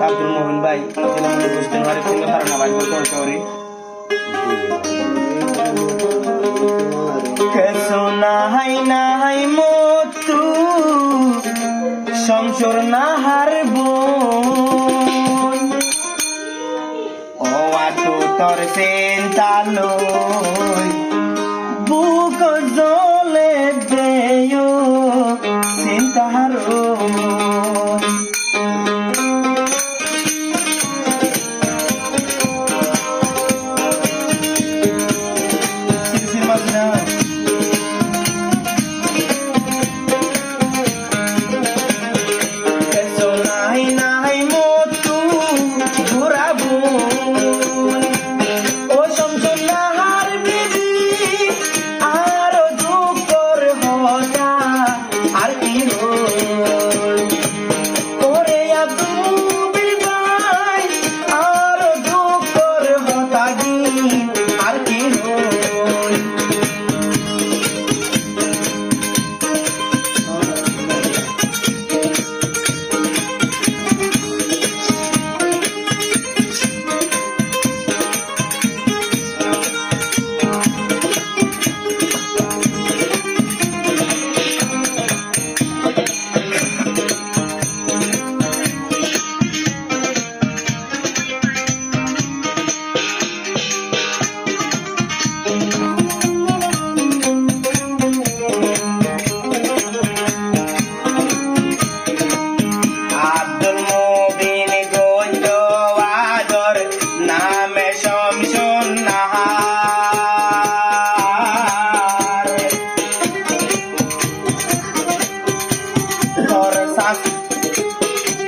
আব্দুল মোমিন ভাই দিলাম বুঝতে পারে কোনো ধারণা ভাই করতে পারি কেসো নাহাই মতু সংসর নাহার বোন ও আটো তোর সেন্তালই বুক জলে দেয় সেন্তাহারো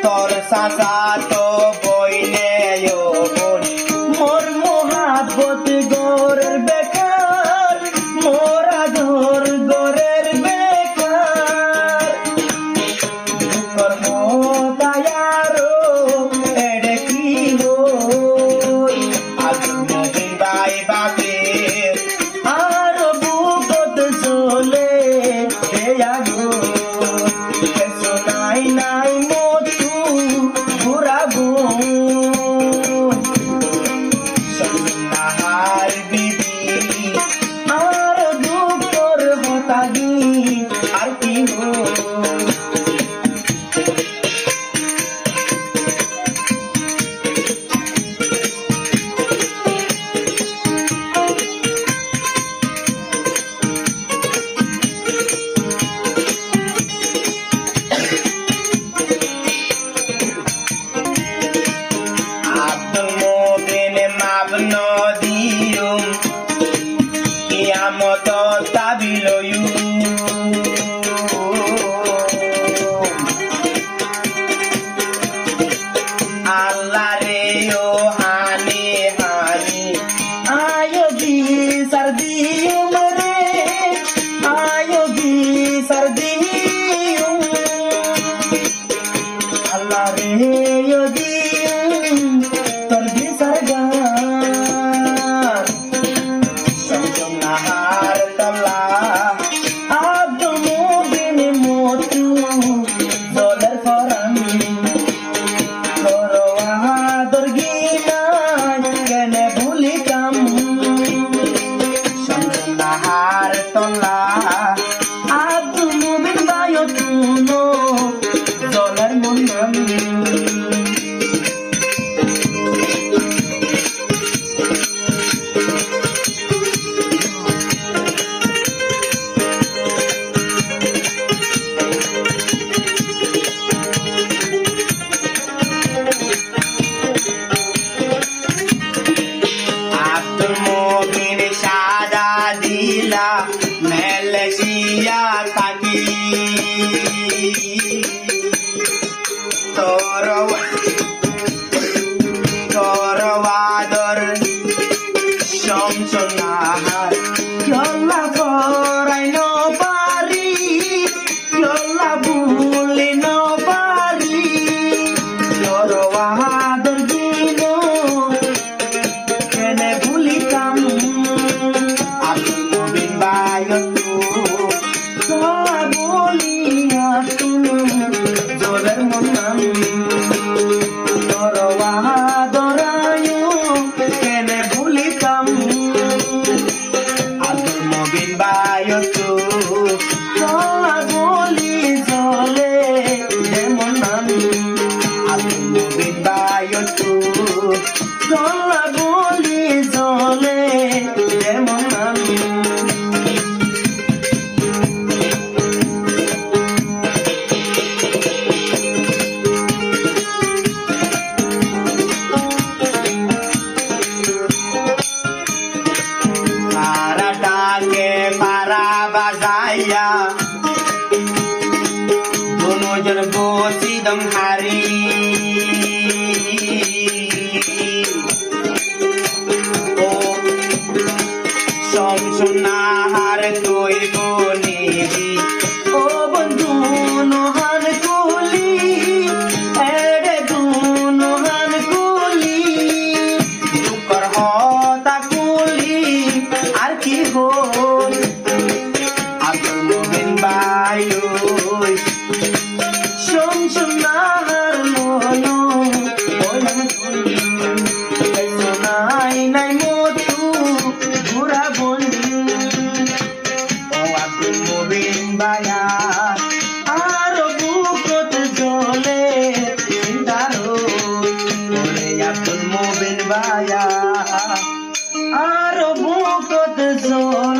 তোর সাসা তো বইনে বোন মোর মোহাব্বত গোরের বেকার মোর আদর গোরের বেকার তোর মোতায়ারো এডে কি হই আব্দুল মোমিন ভাই বাকে আর বুকত চলে দেয়া গো কেসো নাই মতু ঘুরাবো নাহার বিবি আর দুঃখর হতাগি আর কি হো নদিয়ুম কিয়ামত তাবিলয়ু আল্লাহ রে ও হানি হানি আয়ো বি সর্দিয়ুম রে আয়ো বি সর্দিয়ুম আল্লাহ রে ও দিয়ুম তোর B সরগা Abdul Momin bayo tuno dolar munam Abdul Momin sada dila Malaysia kaki Torwador Shamsunahar Yolla korai no pari Yolla buli no pari Torwador dino Kene buli kamu Abdul Momin bayo Dolar munam ভাই ওই শোন শোন নাহার মনো ওই আমি শুনি নাই নাই মতু ঘুরা বনি ও আব্দুল মুবিন ভাইয়া আর বুকত জলে চিন্তারো ওরে আব্দুল মুবিন ভাইয়া আর বুকত জলে